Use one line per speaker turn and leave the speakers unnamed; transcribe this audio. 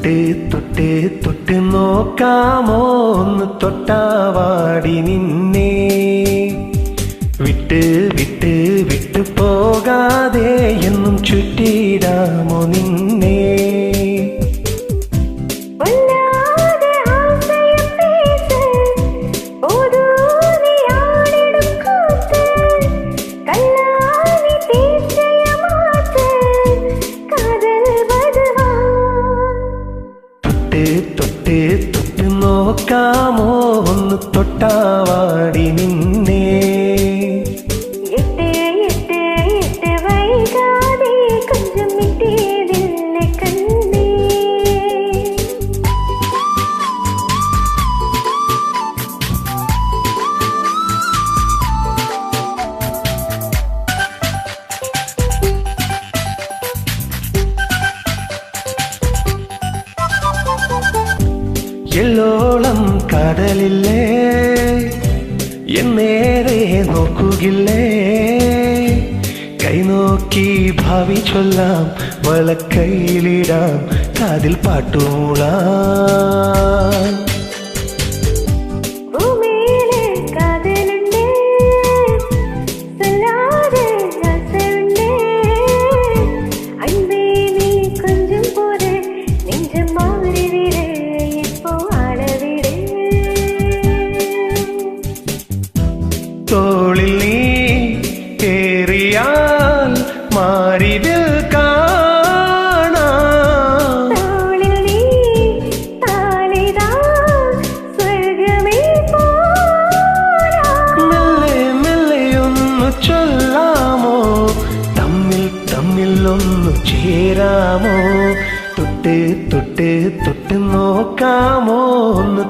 തൊട്ട് തൊട്ട് തൊട്ട് നോക്കാമോ ഒന്ന് തൊട്ടാവാടി നിന്നെ വിട്ട് വിട്ട് വിട്ടു പോകാതെ എന്നും ചുറ്റിടാമോ നിന്നെ തൊട്ട് തൊട്ട് നോക്കാമോ ഒന്ന് തൊട്ടാവാടി നിന്നെ എല്ലോളം കടലില്ലേ എന്നേരെ നോക്കുകില്ലേ കൈനോക്കി ഭാവി ചൊല്ലാം വളക്കൈയിലിടാം കാതിൽ പാട്ടുമൂളാം തോളിൽ നീ കേറിയാൽ മാറിതിൽ കാണാം മെല്ലെ മെല്ലെയൊന്നു ചൊല്ലാമോ തമ്മിൽ തമ്മിൽ ഒന്നു ചേരാമോ തൊട്ട് തൊട്ട് തൊട്ട് നോക്കാമോ ഒന്ന്